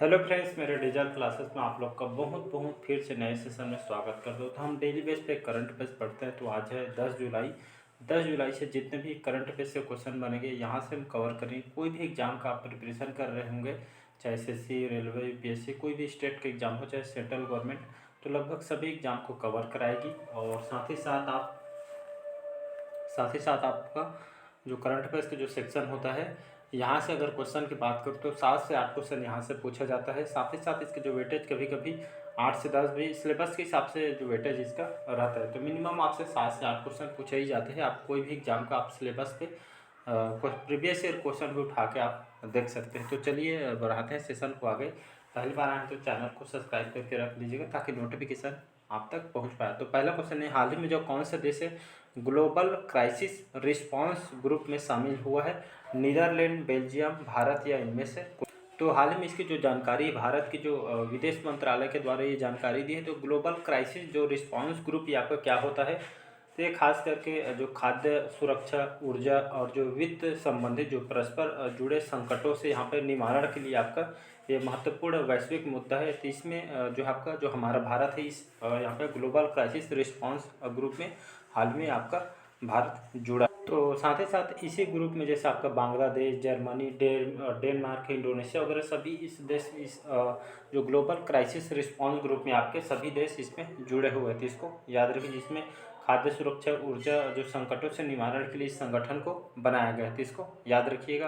Hello friends, मेरे digital classes में आप लोग का बहुत बहुत फिर से नए सेशन में स्वागत करता हूँ। तो हम डेली बेस पे करंट अफेयर्स पढ़ते हैं। तो आज है 10 जुलाई। 10 जुलाई से जितने भी करंट अफेयर्स के क्वेश्चन बनेंगे यहाँ से हम कवर करेंगे। कोई भी एग्जाम का आप प्रिपरेशन कर रहे होंगे, चाहे एसएससी, रेलवे, यूपीएससी, कोई भी स्टेट के एग्जाम हो, चाहे सेंट्रल गवर्नमेंट, तो लगभग सभी एग्जाम को कवर कराएगी। और साथ ही साथ आपका जो करंट अफेयर्स का जो सेक्शन होता है, यहाँ से अगर क्वेश्चन की बात करूँ तो 7 से 8 क्वेश्चन यहाँ से पूछा जाता है। साथ ही साथ इसके जो वेटेज कभी कभी 8 से 10 भी सिलेबस के हिसाब से जो वेटेज इसका रहता है। तो मिनिमम आपसे 7 से 8 क्वेश्चन पूछे ही जाते हैं। आप कोई भी एग्जाम का आप सिलेबस पे प्रीवियस ईयर क्वेश्चन भी उठा के आप देख सकते हैं। तो चलिए बढ़ाते हैं सेशन को आगे। पहली बार आए तो चैनल को सब्सक्राइब करके रख लीजिएगा ताकि नोटिफिकेशन आप तक पहुंच पाए। तो पहला क्वेश्चन है, हाल ही में जो कौन सा देश है ग्लोबल क्राइसिस रिस्पांस ग्रुप में शामिल हुआ है? नीदरलैंड, बेल्जियम, भारत या इनमें से? तो हाल ही में इसकी जो जानकारी है, भारत की जो विदेश मंत्रालय के द्वारा ये जानकारी दी है। तो ग्लोबल क्राइसिस जो रिस्पांस ग्रुप ये आपका क्या होता है? तो ये खास करके जो खाद्य सुरक्षा, ऊर्जा और जो वित्त संबंधित जो परस्पर जुड़े संकटों से यहाँ पर निवारण के लिए आपका ये महत्वपूर्ण वैश्विक मुद्दा है। तो इसमें जो आपका जो हमारा भारत है इस यहाँ पे ग्लोबल क्राइसिस रिस्पांस ग्रुप में हाल में आपका भारत जुड़ा। तो साथ ही साथ इसी ग्रुप में जैसे आपका बांग्लादेश, जर्मनी, डेनमार्क, इंडोनेशिया वगैरह सभी इस देश इस जो ग्लोबल क्राइसिस रिस्पांस ग्रुप में आपके सभी देश इसमें जुड़े हुए थे। इसको याद रखिए, जिसमें खाद्य सुरक्षा, ऊर्जा जो संकटों से निवारण के लिए इस संगठन को बनाया गया था। इसको याद रखिएगा।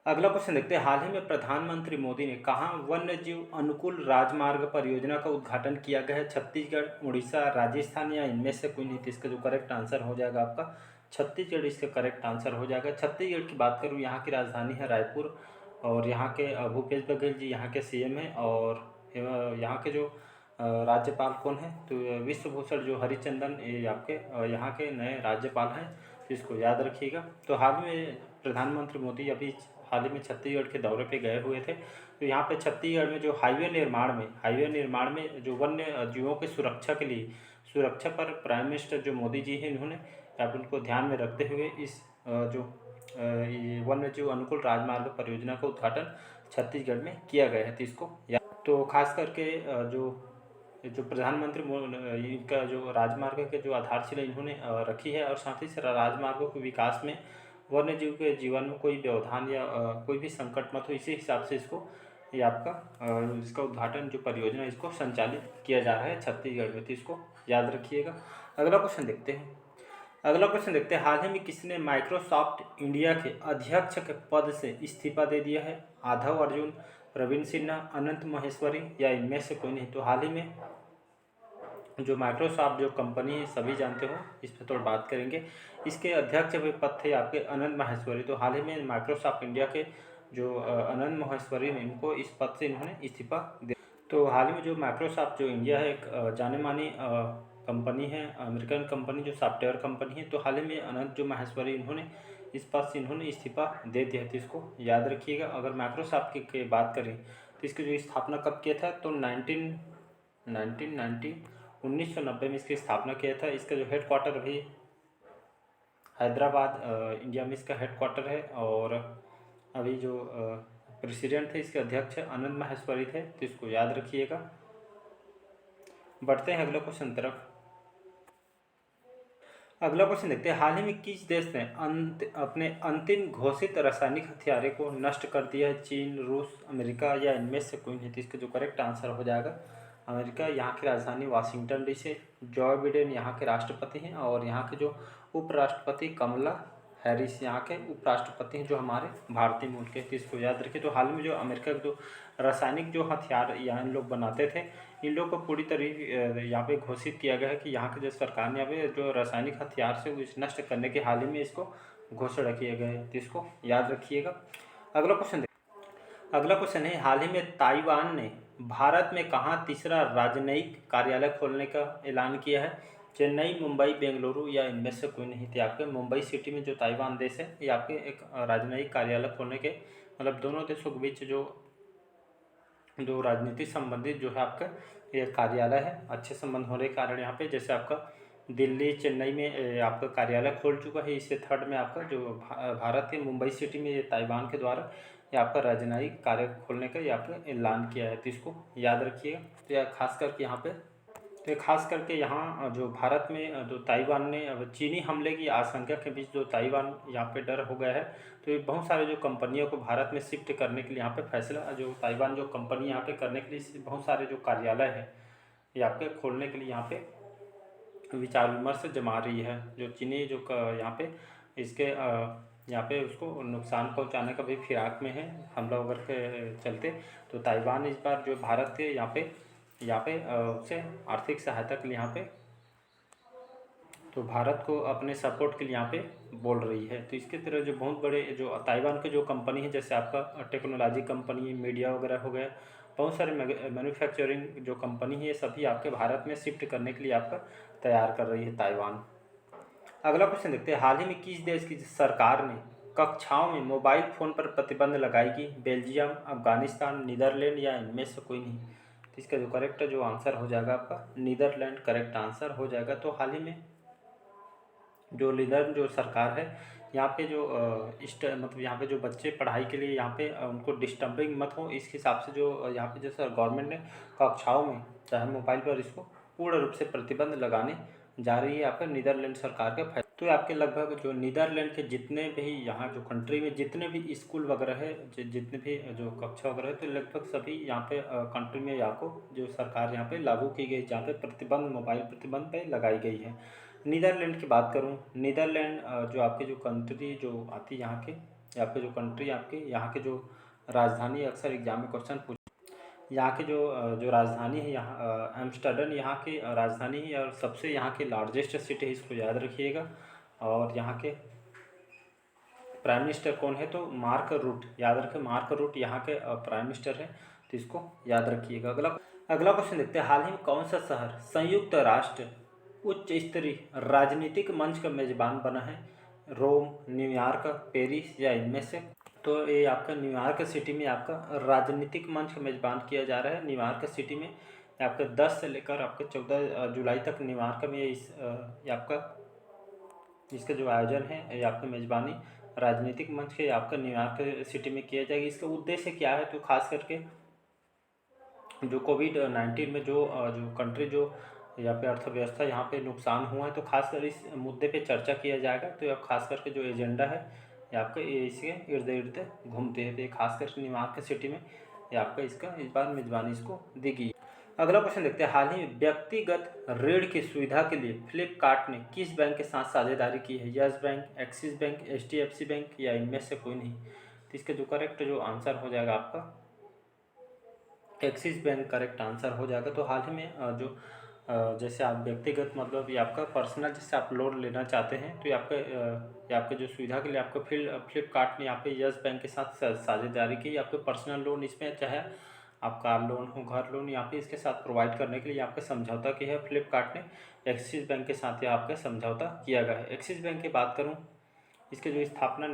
अगला क्वेश्चन देखते हैं, हाल ही में प्रधानमंत्री मोदी ने कहाँ वन्य जीव अनुकूल राजमार्ग परियोजना का उद्घाटन किया गया है? छत्तीसगढ़, उड़ीसा, राजस्थान या इनमें से कोई नहीं? तो इसका जो करेक्ट आंसर हो जाएगा आपका छत्तीसगढ़, इसका करेक्ट आंसर हो जाएगा। छत्तीसगढ़ की बात करूँ, यहाँ की राजधानी है रायपुर और यहाँ के भूपेश बघेल जी यहाँ के सीएम हैं। और यहाँ के जो राज्यपाल कौन है? तो विश्वभूषण जो हरिचंदन ये आपके यहाँ के नए राज्यपाल हैं। तो इसको याद रखिएगा। तो हाल में प्रधानमंत्री मोदी अभी हाल ही में छत्तीसगढ़ के दौरे पे गए हुए थे। तो यहाँ पे छत्तीसगढ़ में जो हाईवे निर्माण में जो वन्य जीवों की सुरक्षा पर प्राइम मिनिस्टर जो मोदी जी हैं, इन्होंने आप उनको ध्यान में रखते हुए इस ये वन्य जीव अनुकूल राजमार्ग परियोजना का उद्घाटन छत्तीसगढ़ में किया गया है। तो इसको तो खास करके जो प्रधानमंत्री इनका जो राजमार्ग के जो आधारशिला इन्होंने रखी है। और साथ ही साथ राजमार्गों के विकास में वन्य जीव के जीवन में कोई व्यवधान या कोई भी संकट मत हो, इसी हिसाब से इसको ये आपका इसका उद्घाटन जो परियोजना इसको संचालित किया जा रहा है छत्तीसगढ़ में। तो इसको याद रखिएगा। अगला क्वेश्चन देखते हैं, हाल ही में किसने माइक्रोसॉफ्ट इंडिया के अध्यक्ष के पद से इस्तीफा दे दिया है? आधव अर्जुन, प्रवीण सिन्हा, अनंत महेश्वरी या इनमें से कोई नहीं? तो हाल ही में जो माइक्रोसॉफ्ट जो कंपनी है सभी जानते हो, इस पर थोड़ा बात करेंगे। इसके अध्यक्ष भी पद थे आपके अनंत माहेश्वरी। तो हाल ही में माइक्रोसॉफ्ट इंडिया के जो अनंत माहेश्वरी ने इनको इस पद से इन्होंने इस्तीफा दे। तो हाल ही में जो माइक्रोसॉफ्ट जो इंडिया है एक जाने मानी कंपनी है, अमेरिकन कंपनी जो सॉफ्टवेयर कंपनी है। तो हाल ही में अनंत जो माहेश्वरी इन्होंने इस पद से इन्होंने इस्तीफा दे दिया। तो इसको याद रखिएगा। अगर माइक्रोसॉफ्ट की बात करें तो इसकी जो स्थापना कब किया था? तो 1990 में इसकी स्थापना किया था। इसका जो हेड क्वार्टर भी हैदराबाद इंडिया में इसका हेड क्वार्टर है। और अभी जो प्रेसिडेंट थे, इसके अध्यक्ष अनंत माहेश्वरी थे। तो इसको याद रखिएगा। बढ़ते हैं अगला क्वेश्चन तरफ। अगला क्वेश्चन देखते हैं, हाल ही में किस देश ने अपने अंतिम घोषित रासायनिक हथियारे को नष्ट कर दिया है? चीन, रूस, अमेरिका या इनमें से कोई नहीं? तो इसका जो करेक्ट आंसर हो जाएगा अमेरिका। यहाँ की राजधानी वाशिंगटन डीसी। जॉ बिडेन यहाँ के राष्ट्रपति हैं और यहाँ के जो उपराष्ट्रपति कमला हैरिस यहाँ के उपराष्ट्रपति हैं जो हमारे भारतीय मूल के। तो इसको याद रखिए। तो हाल में जो अमेरिका के जो रासायनिक जो हथियार यहाँ इन लोग बनाते थे, इन लोग को पूरी तरह यहाँ पे घोषित किया गया है कि यहाँ के जो सरकार ने यहाँ पे जो रासायनिक हथियार से इस नष्ट करने के हाल ही में इसको घोषणा किया गया है। तो इसको याद रखिएगा। अगला क्वेश्चन है, हाल ही में ताइवान ने भारत में कहाँ तीसरा राजनयिक कार्यालय खोलने का ऐलान किया है? चेन्नई, मुंबई, बेंगलुरु या इनमें से कोई नहीं? थी आपके मुंबई सिटी में जो ताइवान देश है ये आपके एक राजनयिक कार्यालय खोलने के मतलब दोनों देशों के बीच जो राजनीति संबंधित जो है आपका ये कार्यालय है, अच्छे संबंध होने के कारण यहाँ पे जैसे आपका दिल्ली, चेन्नई में आपका कार्यालय खोल चुका है। इससे थर्ड में आपका जो भारत है मुंबई सिटी में ये ताइवान के द्वारा ये आपका राजनयिक कार्य खोलने का ये आपका ऐलान किया है, तो इसको याद रखिएगा। तो यह खास करके यहाँ पे, तो खास करके यहाँ जो भारत में जो ताइवान ने अब चीनी हमले की आशंका के बीच जो ताइवान यहाँ पे डर हो गया है, तो ये बहुत सारे जो कंपनियों को भारत में शिफ्ट करने के लिए यहाँ पे फैसला, जो ताइवान जो कंपनी यहाँ पे करने के लिए बहुत सारे जो कार्यालय है ये आपके खोलने के लिए यहाँ पे विचार विमर्श जमा रही है। जो चीनी जो यहाँ पे इसके यहाँ पे उसको नुकसान पहुँचाने का भी फिराक में है, हमला वगैरह के चलते। तो ताइवान इस बार जो भारत के यहाँ पे उसे आर्थिक सहायता के लिए यहाँ पे, तो भारत को अपने सपोर्ट के लिए यहाँ पे बोल रही है। तो इसके तरह जो बहुत बड़े जो ताइवान के जो कंपनी है, जैसे आपका टेक्नोलॉजी कंपनी, मीडिया वगैरह हो गया, बहुत सारे मैन्युफैक्चरिंग जो कंपनी है, ये सभी आपके भारत में शिफ्ट करने के लिए आपका तैयार कर रही है ताइवान। अगला क्वेश्चन देखते हैं, हाल ही में किस देश की सरकार ने कक्षाओं में मोबाइल फ़ोन पर प्रतिबंध लगाएगी? बेल्जियम, अफगानिस्तान, नीदरलैंड या इनमें से कोई नहीं? तो इसका जो करेक्ट जो आंसर हो जाएगा आपका नीदरलैंड करेक्ट आंसर हो जाएगा। तो हाल ही में जो लीडर जो सरकार है यहाँ पे जो मतलब यहाँ पे जो बच्चे पढ़ाई के लिए यहाँ पे उनको डिस्टर्बिंग मत हो, इस हिसाब से जो यहाँ पे जैसे गवर्नमेंट ने कक्षाओं में चाहे मोबाइल पर इसको पूर्ण रूप से प्रतिबंध लगाने जा रही है आपका नीदरलैंड सरकार के फैसले। तो आपके लगभग जो नीदरलैंड के जितने भी यहाँ जो कंट्री में जितने भी स्कूल वगैरह है, जितने भी जो कक्षा वगैरह है, तो लगभग सभी यहाँ पे कंट्री में यहाँ को जो सरकार यहाँ पे लागू की गई, जहाँ पे प्रतिबंध मोबाइल प्रतिबंध पे लगाई गई है। नीदरलैंड की बात करूँ, नीदरलैंड जो आपके जो कंट्री जो आती है यहाँ के आपके जो कंट्री आपके यहाँ के जो राजधानी, अक्सर एग्जाम में क्वेश्चन पूछ, यहाँ की जो राजधानी है यहाँ एम्स्टर्डम यहाँ की राजधानी है और सबसे यहाँ की लार्जेस्ट सिटी है, इसको याद रखिएगा। और यहाँ के प्राइम मिनिस्टर कौन है? तो मार्क रूट, याद रखें मार्क रूट यहाँ के प्राइम मिनिस्टर है, तो इसको याद रखिएगा। अगला क्वेश्चन देखते हैं, हाल ही में कौन सा शहर संयुक्त राष्ट्र उच्च स्तरीय राजनीतिक मंच का मेजबान बना है? रोम, न्यूयॉर्क, पेरिस या इनमें से? तो ये आपका न्यूयॉर्क सिटी में आपका राजनीतिक मंच का मेजबान किया जा रहा है। न्यूयॉर्क सिटी में आपके 10 से लेकर आपके 14 जुलाई तक न्यूयॉर्क में ये आपका इसका जो आयोजन है ये आपका मेजबानी राजनीतिक मंच के आपका न्यूयॉर्क सिटी में किया जाएगा। इसका उद्देश्य क्या है? तो खास करके जो कोविड-19 में जो कंट्री जो यहाँ पे अर्थव्यवस्था यहाँ पे नुकसान हुआ है, तो खासकर इस मुद्दे पे चर्चा किया जाएगा। तो यह खास करके जो एजेंडा है ये आपका इसके इर्द गिर्द घूमते हैं। तो ये खास करके न्यूयॉर्क सिटी में ये आपका इसका इस बार मेजबानी इसको दी गई। अगला क्वेश्चन देखते हैं, हाल ही में व्यक्तिगत ऋण की सुविधा के लिए फ्लिपकार्ट ने किस बैंक के साथ साझेदारी की है? Yes bank, axis bank, HDFC bank या इनमें से कोई नहीं? तो इसका जो करेक्ट जो आंसर हो जाएगा आपका एक्सिस बैंक करेक्ट आंसर हो जाएगा। तो हाल ही में जो जैसे आप व्यक्तिगत मतलब ये आपका पर्सनल जैसे आप लोन लेना चाहते हैं, तो ये आपके जो सुविधा के लिए आपको फ्लिपकार्ट ने यहाँ पे यस बैंक के साथ साझेदारी की। आपके पर्सनल लोन इसमें चाहे आप कार लोन हो, घर लोन, यहाँ पे इसके साथ प्रोवाइड करने के लिए आपका समझौता किया है फ्लिपकार्ट ने एक्सिस बैंक के साथ। यह आपका समझौता किया गया है। एक्सिस बैंक की बात करूँ, इसके जो स्थापना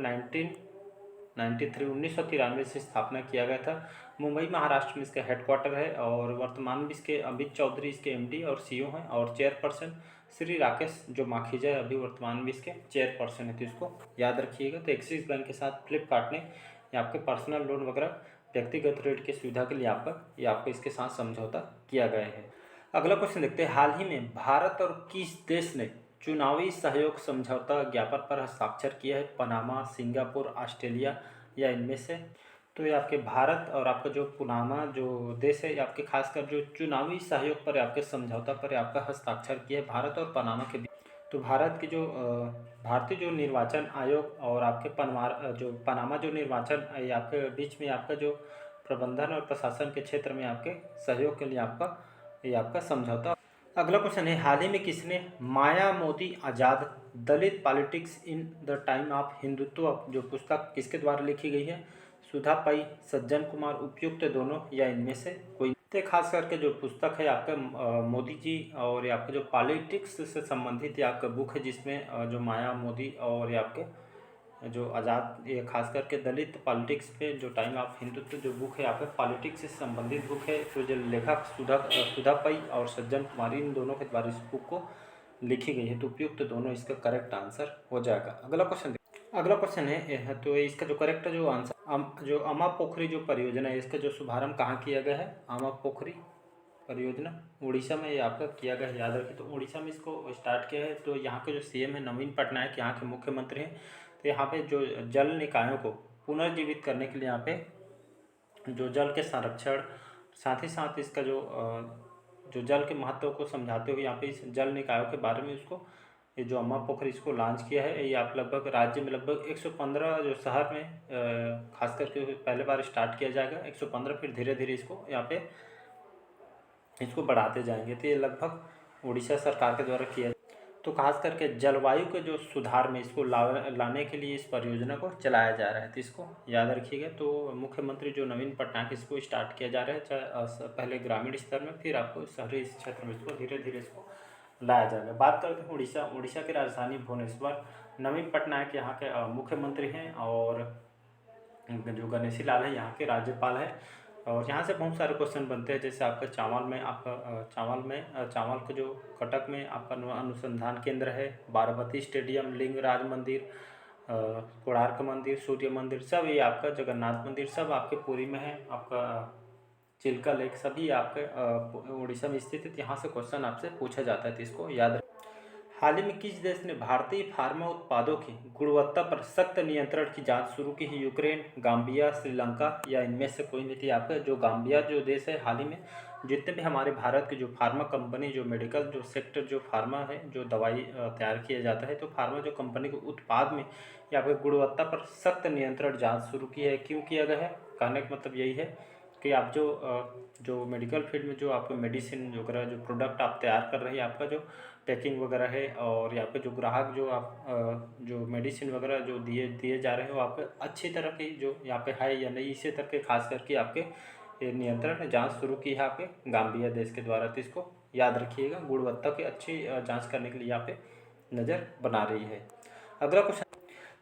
1993 से स्थापना किया गया था। मुंबई महाराष्ट्र में इसका हेडक्वार्टर है और वर्तमान में इसके अमित चौधरी इसके MD और CEO हैं और चेयरपर्सन श्री राकेश जो माखीजा है अभी वर्तमान में इसके चेयरपर्सन है। तो इसको याद रखिएगा। तो एक्सिस बैंक के साथ फ्लिपकार्ट ने आपके पर्सनल लोन वगैरह व्यक्तिगत ऋण की सुविधा के लिए आपका इसके साथ समझौता किया गया है। अगला क्वेश्चन देखते हैं, हाल ही में भारत और किस देश ने चुनावी सहयोग समझौता ज्ञापन पर हस्ताक्षर किया है? पनामा, सिंगापुर, ऑस्ट्रेलिया या इनमें से? तो ये आपके भारत और आपका जो पनामा जो देश है, आपके खासकर जो चुनावी सहयोग पर आपके समझौता पर आपका हस्ताक्षर किया है भारत और पनामा के बीच। तो भारत की जो भारतीय जो निर्वाचन आयोग और आपके पनामा जो निर्वाचन आपके बीच में आपका जो प्रबंधन और प्रशासन के क्षेत्र में आपके सहयोग के लिए आपका समझौता। अगला क्वेश्चन है, हाल ही में किसने Maya Modi Azad Dalit politics in the time of Hindutva जो पुस्तक किसके द्वारा लिखी गई है? सुधा पई, सज्जन कुमार, उपयुक्त दोनों या इनमें से कोई? तो खास करके जो पुस्तक है आपका मोदी जी और ये आपके जो पॉलिटिक्स से संबंधित ये आपका बुक है, जिसमें जो माया मोदी और ये आपके जो आज़ाद ये खास करके दलित पॉलिटिक्स पे जो टाइम ऑफ हिंदुत्व जो बुक है आपके पॉलिटिक्स से संबंधित बुक है। तो जो लेखक सुधा पई और सज्जन कुमारी इन दोनों के द्वारा इस बुक को लिखी गई है। तो उपयुक्त दोनों इसका करेक्ट आंसर हो जाएगा। अगला क्वेश्चन है, तो इसका जो करेक्ट जो आंसर जो अमा पोखरी जो परियोजना है इसका जो शुभारंभ कहाँ किया गया है? अमा पोखरी परियोजना उड़ीसा में ये आपका किया गया है, याद रखिए। तो उड़ीसा में इसको स्टार्ट किया है। तो यहाँ के जो सीएम है नवीन पटनायक, यहाँ के मुख्यमंत्री हैं। तो यहाँ पे जो जल निकायों को पुनर्जीवित करने के लिए यहाँ पे जो जल के संरक्षण, साथ ही साथ इसका जो जल के महत्व को समझाते हुए यहाँ पे इस जल निकायों के बारे में उसको ये जो अम्मा पोखरी इसको लॉन्च किया है। ये आप लगभग राज्य में लगभग 115 जो शहर में खास करके पहले बार स्टार्ट किया जाएगा 115, फिर धीरे धीरे इसको यहाँ पे इसको बढ़ाते जाएंगे। तो ये लगभग उड़ीसा सरकार के द्वारा किया। तो खास करके जलवायु के जो सुधार में इसको लाने के लिए इस परियोजना को चलाया जा रहा है। तो इसको याद रखिएगा। तो मुख्यमंत्री जो नवीन पटनायक इसको स्टार्ट किया जा रहा है, चाहे पहले ग्रामीण स्तर में, फिर आपको शहरी क्षेत्र में इसको धीरे धीरे इसको लाया जाएगा। बात करते हैं उड़ीसा की राजधानी भुवनेश्वर। नवीन पटनायक यहाँ के मुख्यमंत्री हैं और जो गणेशी लाल है यहाँ के राज्यपाल है। और यहाँ से बहुत सारे क्वेश्चन बनते हैं, जैसे आपका चावल का जो कटक में आपका अनुसंधान केंद्र है, बाराबती स्टेडियम, लिंगराज मंदिर, कोणार्क मंदिर, सूर्य मंदिर, सब ये आपका जगन्नाथ मंदिर सब आपके पुरी में है। आपका चिल्का लेक सभी आपके उड़ीसा में स्थित है। यहाँ से क्वेश्चन आपसे पूछा जाता है, तो इसको याद। हाल ही में किस देश ने भारतीय फार्मा उत्पादों की गुणवत्ता पर सख्त नियंत्रण की जांच शुरू की है? यूक्रेन, गाम्बिया, श्रीलंका या इनमें से कोई नहीं थी? आपका जो गाम्बिया जो देश है, हाल ही में जितने भी हमारे भारत के जो फार्मा कंपनी, जो मेडिकल जो सेक्टर, जो फार्मा है, जो दवाई तैयार किया जाता है, तो फार्मा जो कंपनी के उत्पाद में या फिर गुणवत्ता पर सख्त नियंत्रण जाँच शुरू की है। क्यों किया गया है? कहने का मतलब यही है कि आप जो मेडिकल फील्ड में जो आपको मेडिसिन जो प्रोडक्ट आप तैयार कर रहे हैं, आपका जो पैकिंग वगैरह है, और यहाँ पे जो ग्राहक जो आप जो मेडिसिन वगैरह जो दिए जा रहे हैं, वो आपके अच्छी तरह की जो यहाँ पे है या नहीं, इसी तरह के खास करके आपके नियंत्रण जांच शुरू की है आपके गाम्बिया देश के द्वारा। तो इसको याद रखिएगा, गुणवत्ता की अच्छी जांच करने के लिए यहाँ पे नज़र बना रही है। अगला क्वेश्चन,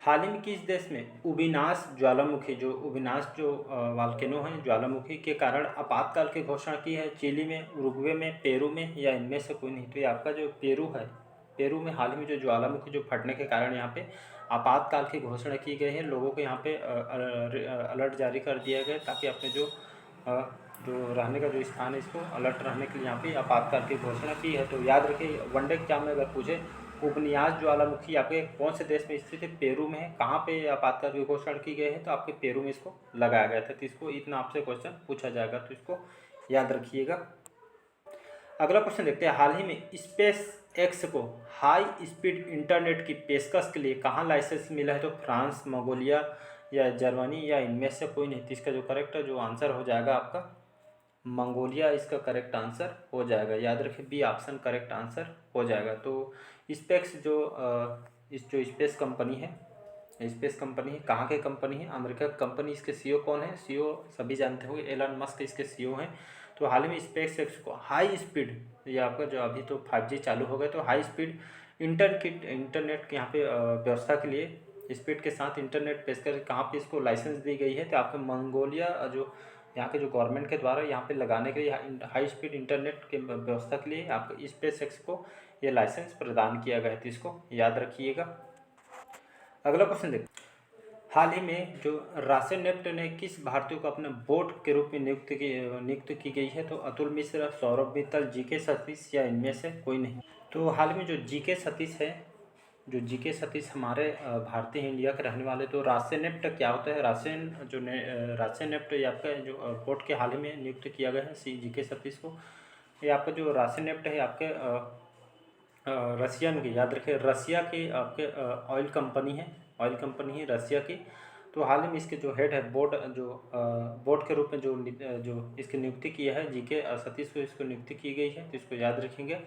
हाल ही में किस देश में उबिनास ज्वालामुखी जो वाल्केनो है, ज्वालामुखी के कारण आपातकाल की घोषणा की है? चिली में, उरुग्वे में, पेरू में या इनमें से कोई नहीं? तो ये आपका जो पेरू है, पेरू में हाल ही में जो ज्वालामुखी जो फटने के कारण यहाँ पे आपातकाल की घोषणा की गई है। लोगों को यहाँ पे अलर्ट जारी कर दिया गया ताकि अपने जो रहने का जो स्थान है, इसको अलर्ट रहने के लिए यहाँ पे आपातकाल की घोषणा की है। तो याद रखिए, वनडे एग्जाम में अगर पूछे उबनियास ज्वालामुखी आपके कौन से देश में स्थित है? पेरू में है। कहाँ पे आपातकाल की घोषणा की गई है? तो आपके पेरू में इसको लगाया गया था। तो इसको इतना आपसे क्वेश्चन पूछा जाएगा, तो इसको याद रखिएगा। अगला क्वेश्चन देखते हैं, हाल ही में स्पेस एक्स को हाई स्पीड इंटरनेट की पेशकश के लिए कहाँ लाइसेंस मिला है? तो फ्रांस, मंगोलिया या जर्मनी या इनमें से कोई नहीं? तो इसका जो करेक्ट जो आंसर हो जाएगा आपका मंगोलिया, इसका करेक्ट आंसर हो जाएगा। याद रखिए, बी ऑप्शन करेक्ट आंसर हो जाएगा। तो स्पेस जो स्पेस कंपनी है, स्पेस कंपनी है, कहाँ की कंपनी है? अमेरिका की कंपनी। इसके सीईओ कौन है? सीईओ सभी जानते होंगे, एलन मस्क इसके सीईओ हैं। तो हाल ही में स्पेस एक्स को हाई स्पीड, ये आपका जो अभी तो 5G चालू हो गया, तो हाई स्पीड इंटरनेट के यहाँ पे व्यवस्था के लिए स्पीड के साथ इंटरनेट पेश कर कहाँ पे इसको लाइसेंस दी गई है? तो आपके मंगोलिया जो यहाँ के जो गवर्नमेंट के द्वारा यहाँ पे लगाने के लिए हाई स्पीड इंटरनेट के व्यवस्था के लिए आपको स्पेस एक्स को ये लाइसेंस प्रदान किया गया है। तो इसको याद रखिएगा। अगला क्वेश्चन देखिए, हाल ही में जो रासेनेफ्ट ने किस भारतीय को अपने बोर्ड के रूप में नियुक्त की गई है? तो अतुल मिश्रा, सौरभ मित्तल, जीके सतीश या इनमें से कोई नहीं? तो हाल में जो जीके सतीश है, जो जीके सतीश हमारे भारतीय इंडिया के रहने वाले। तो रासेनेफ्ट क्या होता है? रासेनेफ्ट ये आपका जो बोर्ड के हाल ही में नियुक्त किया गया है जीके सतीश को। ये आपका जो रासेनेफ्ट है आपके रशियन की, याद रखिए, रसिया की आपके ऑयल कंपनी है रसिया की। तो हाल ही में इसके जो हेड है बोर्ड के रूप में जो इसकी नियुक्ति की है जीके सतीश को, इसको नियुक्ति की गई है। तो इसको याद रखेंगे।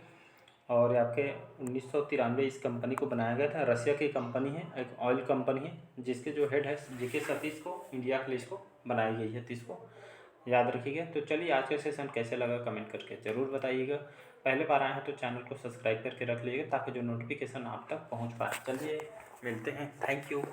और आपके 1993 इस कंपनी को बनाया गया था। रसिया की कंपनी है, एक ऑयल कंपनी है, जिसके जो हेड है जीके सतीश को इंडिया के लिए इसको बनाई गई है। तो इसको याद रखिएगा। तो चलिए, आज का सेशन कैसे लगा कमेंट करके ज़रूर बताइएगा। पहले बार आए हैं तो चैनल को सब्सक्राइब करके रख लीजिएगा ताकि जो नोटिफिकेशन आप तक पहुंच पाए। चलिए मिलते हैं, थैंक यू।